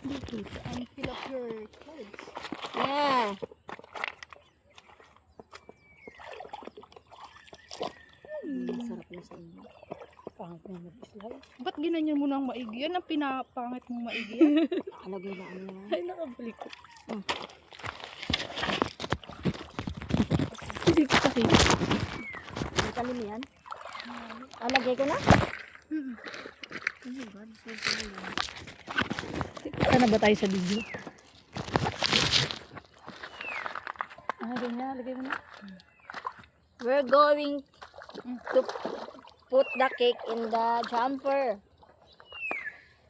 And fill up your cards. Yeah. Sarap na sa inyo. Pangit na mag-slide. Ba't ginanyan mo ng maigi? Yan ang pinapangit mong maigi yan. Alagay na ano yan. Ay, nakabalik ko. Hindi ko kasi. May talim yan? Alagay ko na? Oh my God, so good. Saan na ba tayo sa video? Ganyan, lagay mo na. We're going to put the cake in the jumper.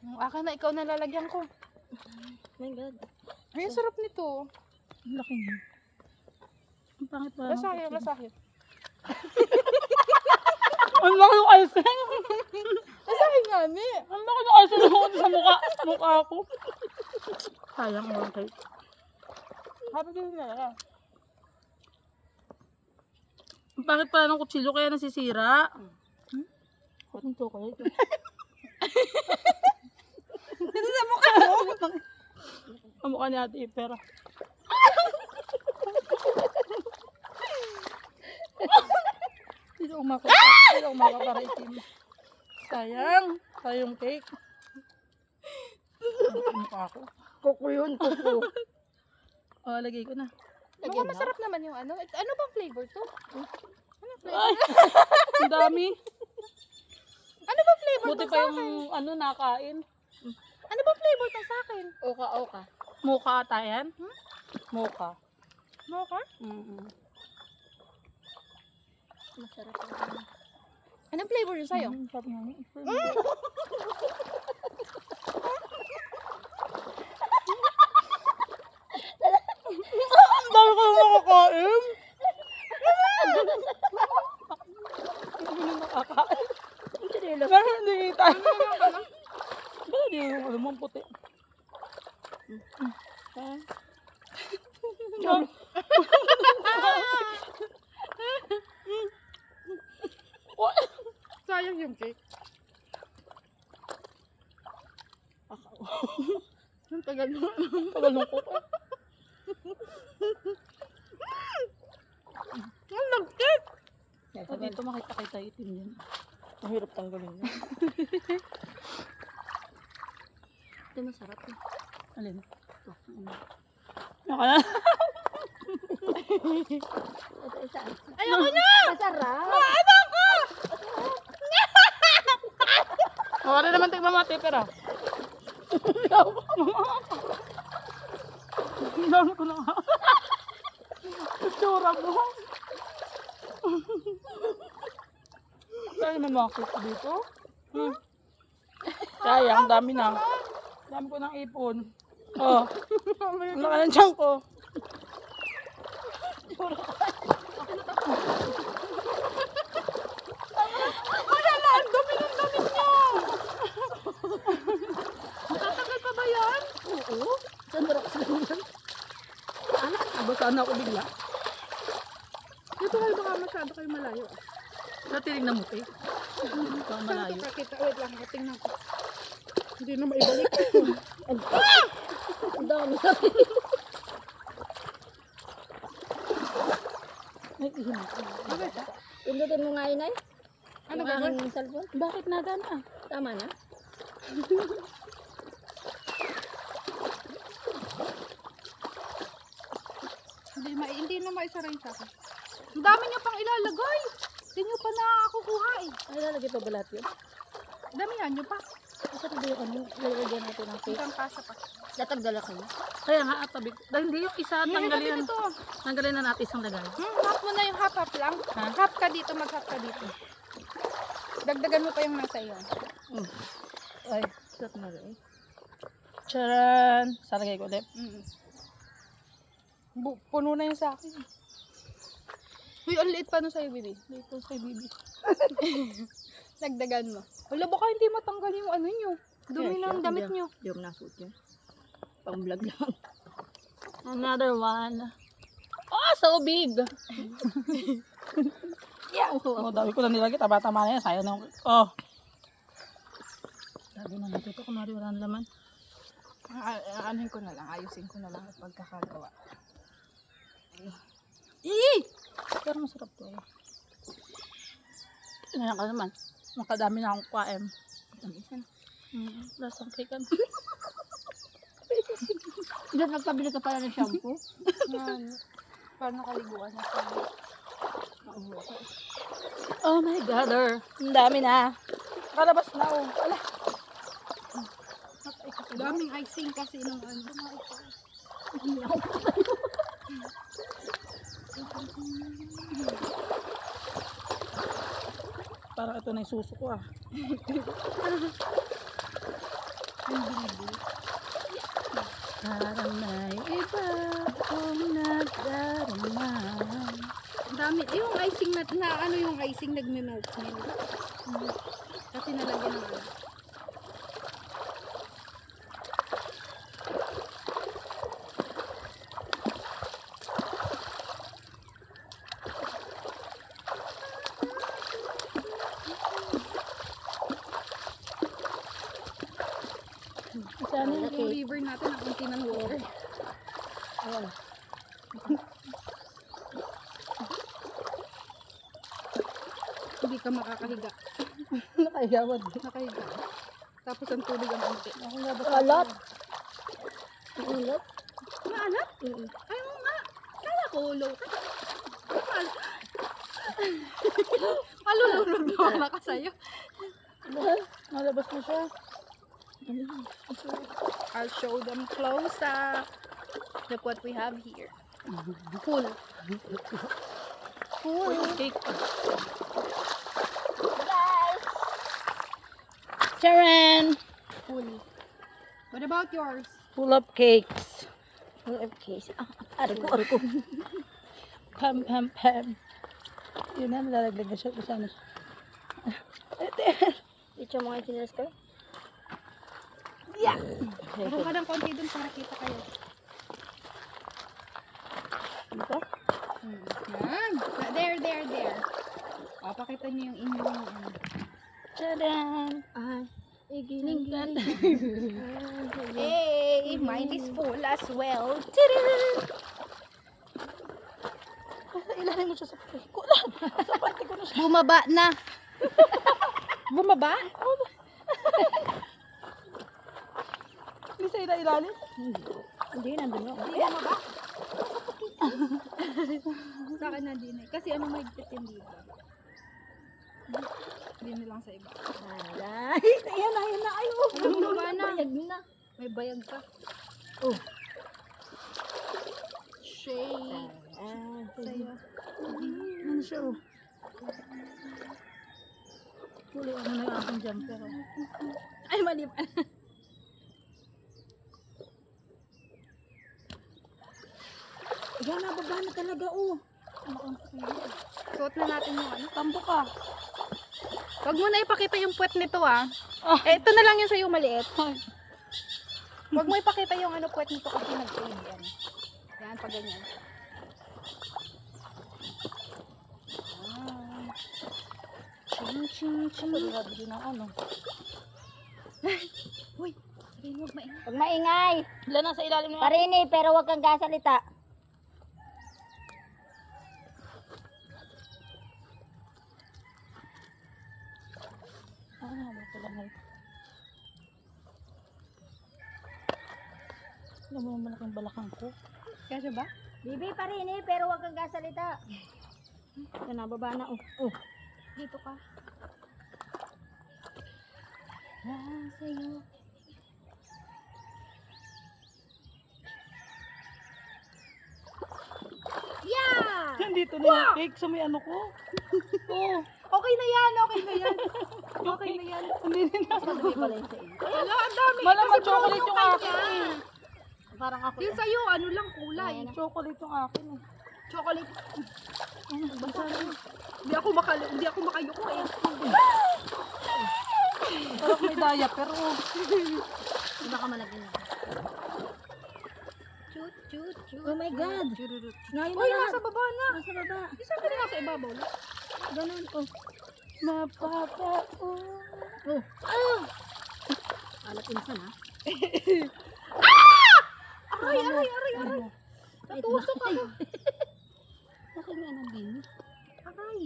Ang akin na, ikaw nalalagyan ko. Oh my God. Ay, ang sarap nito. Ang laki niya. Ang pangit pa. Lasahit, lasahit. Ang laki ng icing. Lasahit nga, ni. Ang laki ng icing sa mukha ko. Sayang mo ang cake. Happy ko na. Ang pangit pala ng kutsilyo kaya nasisira. Ang to kaya ito. Ito sa mukha mo. Ang mukha ni Ate Ipera. Hindi ako makapara itim. Sayang. Sayang cake. Ang mukha ko. Kuko yun, kuko. O, lagay ko na. Mukhang masarap naman yung ano. Ano bang flavor to? Ano flavor? Ay! Ang dami. Ano bang flavor Buti to pa sa yung akin? nakain. Ano bang flavor to sa akin? Oka, oka. Mocha ata yan? Mocha. Mocha? Masarap yan. Anong flavor yun sa'yo? Sarap nga. Ang dami ko na nakakain. Meron hindi kita. Bakit di yung alam mo puti? Sayang yung cake. Ang tagal mo. Tagal ng kuko. Ang lagkit! O dito makita kita itim yan. Mahirap tanggalin yan. Ito masarap eh. Alin? Ito, Naka na. ito isa. Ayoko na! Masarap. Ano ko? Wala naman tigmamati pero. Ang dami ko lang. Itsura mo. Dami na makit dito. Sayang, dami na. Dami ko ng ipon. Oh. Ang laki ng tiyan ko. Wala na! Ang dami ng damit niyo! Matatagal pa ba yan? Oo. Saan mo ako sabihin? Abasaan na ako bigla. Dito kayo baka masyado kayo malayo. Natiling na muti. Baka malayo. Saan kita? Wait lang, tingnan ko. Hindi na maibalik. Ang dami. Ay, ihinan ko. Pindutin mo nga inay. Ano Yung gagawin? aking cellphone. Bakit nagan ah? Tama na. Hindi na maisara yung sa akin. Ang dami niyo pang ilalagay. Hindi niyo pa nakakukuha eh. Ay, lalagay pa ba lahat yun? Damihan niyo pa. Kasi ba yung ano, lalagyan natin ng cake? Isang kasa pa. Datagdala kayo. Kaya nga, tabi. Dahil hindi yung isa, Hindi tanggalin, ito. tanggalin na natin isang lagay. Half mo na yung half lang. Ha? Half ka dito, mag-half ka dito. Dagdagan mo pa yung nasa iyo. Ay, sarap na rin. Charan! Salagay ko ulit. Puno na yung sa akin. Uy, ang liit pa nun sa'yo, baby. Dito sa bibi. Dagdagan mo. Wala, baka hindi matanggal yung ano nyo. Dumi ng damit nyo. Hindi mo nasuot yan. Pang vlog lang. Another one. Oh, so big! Yeah. Oh, dami ko na nilagay. Tama-tama na yan. Sayang na. Oh. Sabi na natin ito. Kumari wala ng laman. Anuhin ko na lang, ayusin ko na lang ang pagkakagawa. Pero masarap to eh. Tingnan ka naman. Makadami na akong kain. Tamisan. Lasang cake ano. Doon nagpabili ka pala ng shampoo? Parang nakaliguan na sa Oh my God, ang dami na. Kalabas na oh. Ala. daming icing kasi nung ano. Parang ito na yung suso ko ah. Parang may iba akong nadarama. Ang dami. Yung icing na ano yung icing nagme-melt milk. Kasi nalagyan ng ano. Sana yung Yung cake. river natin ang kunti ng water. Ayan. Hindi ka makakahiga. Nakayawad. Nakahiga. Tapos ang tubig ang kunti. Alat. Alat? Maalat? Ay, oo nga. Kala ko, low. Malulunod mo ang makasayo. Nalabas na siya. I'll show them close up. Look what we have here. Full. Full. Cake. Sharon! Full. What about yours? Full of cakes. Okay. Aray ko. Pam, pam, pam. Yun na, nalalaglag na siya. Sana. Ito mga chinelas ko. Meron ka ng konti dun para kita kayo. Ito? Yan. There. O, pakita niyo yung inyong ano. Tadaan! Ay. Igiling. Hey, mine is full as well. Ilalim mo siya sa pati ko lang. Sa pati ko na siya. Bumaba na. Bumaba? Hindi sa ilalim. Hindi, nandun ako. Hindi bumaba. Sa akin na din eh. Kasi ano mahigpit yung dito. Hindi lang sa iba. Alay. Ayan na. Ay, Bumaba na. bayag na. May bayag ka. Oh. Shake. Sa'yo. Ano siya oh. Tuloy ano na yung aking jumper oh. Ay, mali pa. Ayan, nababa na talaga, oh. Suot na natin yung ano. Tambo ka. Huwag mo na ipakita yung puwet nito ah. Eh, ito na lang yung sa'yo maliit. Huwag mo ipakita yung ano puwet nito kasi nag-fade yan. Yan, pag ganyan. Ching. Grabe na ano. Uy, sabihin mo, maingay. Huwag maingay. Ilan na sa ilalim ng Parini, pero huwag kang gasalita. wala pala ngayon. Alam mo malaking balakang ko. Kasya ba? Bibi, parini, pero huwag kang gasalita. Ito, nababa na, oh. Oh. Dito ka. Sa'yo. Yeah! Nandito na yung cake sa may ano ko. Oh. Okay na yan. Okay na yan. Hindi na. Sabi pala yun sa iyo. Wala, ang dami. Malamang Kasi brown chocolate yung kanya. akin eh. Parang ako. Yung sa'yo, ano lang kulay. Chocolate yung akin eh. Chocolate. Basta hindi ako makayuko eh. Parang may daya pero Iba ka malagyan ako. Chut. Oh my God. Ngayon na Uy, lahat. nasa baba na. Nasa baba. Isa ka na nasa ibabaw na. Ganun, oh. mapapa. Oh. Ah! Alat insan, ha? Natusok ako. Laki nga ng din. Ay,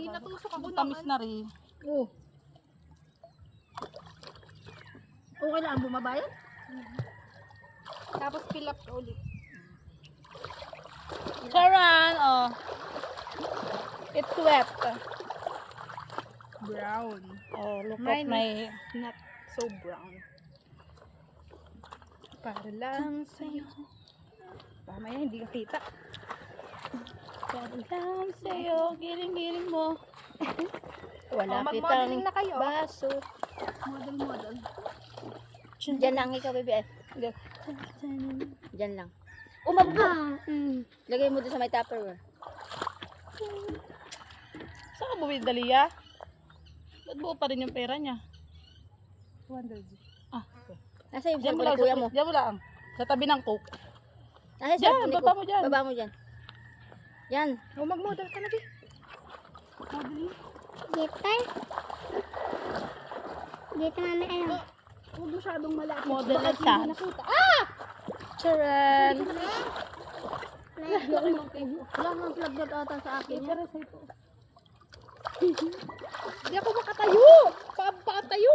natusok ako Tamis naman. na rin. Oh. Okay lang, bumaba yan? Tapos fill up ulit. Charan! Oh. It's wet. Brown. Oh, look at Mine my... is not so brown. Para lang sa'yo. Mamaya hindi ka kita. Sabi lang sa'yo, giling-giling mo. Wala mag-modeling na kayo. baso. Model. Diyan lang ikaw, baby. Go. Diyan lang. Umabba! Lagay mo doon sa may tupperware. Saan ka bumili, Dalia? Ba't buo pa rin yung pera niya? Ah, okay. Nasa yung Diyan mo cellphone lang, ni kuya mo. diyan mo lang. Sa tabi ng coke. Nasa yung Diyan, cellphone ni baba mo kuya. dyan. Baba mo dyan. Yan. O mag-model ka na, Bi. Dito na may ano. Huwag masyadong malapit. Model at sans. Ah! Charan! Wala nang plug na ata sa akin. Yan. Hindi ako makatayo. Pakatayo.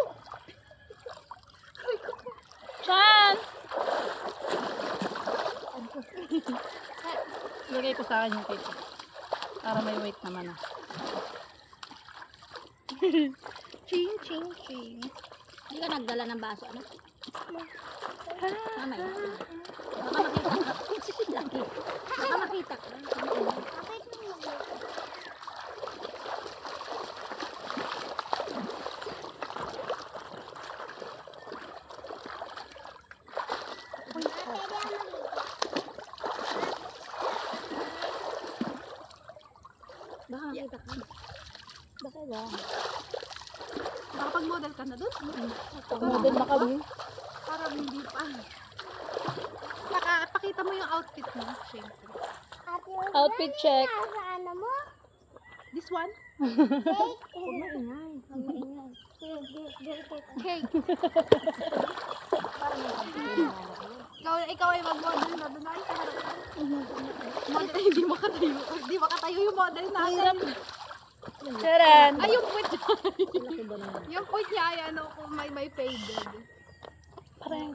Chan! Lagay ko sa akin yung cake. Para may weight naman ah. Ching, ching, ching. Hindi ka nagdala ng baso, ano? Mamay. Baka makita ka. Baka makita ka. Baka lang. Nakapag-model ka na doon? Model na kami. Parang hindi pa. Pakita mo yung outfit mo. Siyempre. Outfit check. This one? Huwag maingay. Huwag maingay. Cake. Ikaw ay mag-model na doon. Ay, kaharap. Model, hindi makatayo. Hindi makatayo yung model natin. Charan! Ay, yung point niya. Yung point niya ay ano, kung may faded. Parang,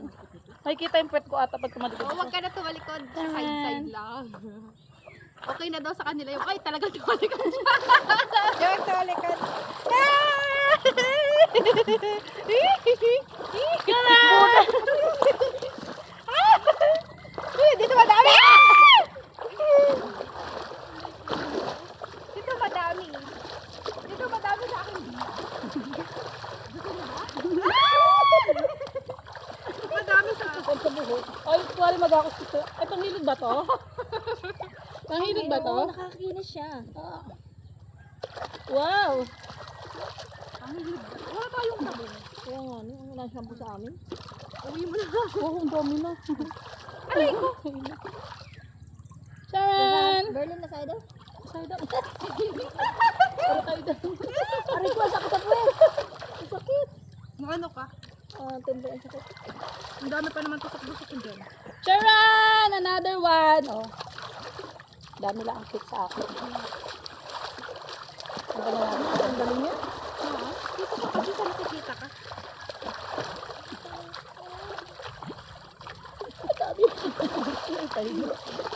makikita yung puwet ko ata pag tumalikod O, ako. wag ka na tumalikod. Side-side lang. Okay na daw sa kanila yung, ay, talagang tumalikod siya. Yung tumalikod. Dito madami! Dito madami. Dito madami sa akin. Madami sa akin. Pag sa buhok. Ay, kuwari mag-akos ko. Ay, panghilid ba to? Panghilid ba to? Oo, nakakakinis siya. Ah. Wow! Wala tayong sabon. Kaya nga, ano, wala shampoo sa amin. Uwi mo na. Oh, ang dami na. Aray ko. Charan! Berlin na sa'yo daw? Side up. Para tayo dyan. Aray ko, ang sakit sa puwet. Ang sakit. Ano ka? Temper, ang sakit. Ang dami pa naman tusok-tusok ko dyan. Charan! Another one! Oh. Dami lang ang cake sa akin. Ang dami lang. Ang dami niya. Oo. Dito ka kasi sa nakikita ka.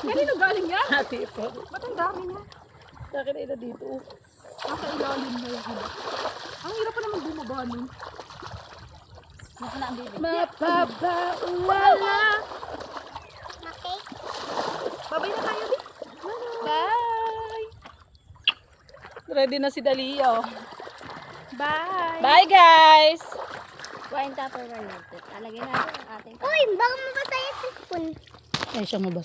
Kanino galing yan? Ate ito. Ba't ang dami niya? Sa akin ito dito. Nasa ilalim na yung iba. Ang hirap pa naman bumaba nun. Nasa na ang baby. Mapapawala. Babay na tayo din. Bye! Ready na si Dalia. Oh. Bye! Bye guys! Kuhain tupperware natin. Alagay natin ang ating Uy, baka mabasa yung sipon. Ay, siyang mabasa.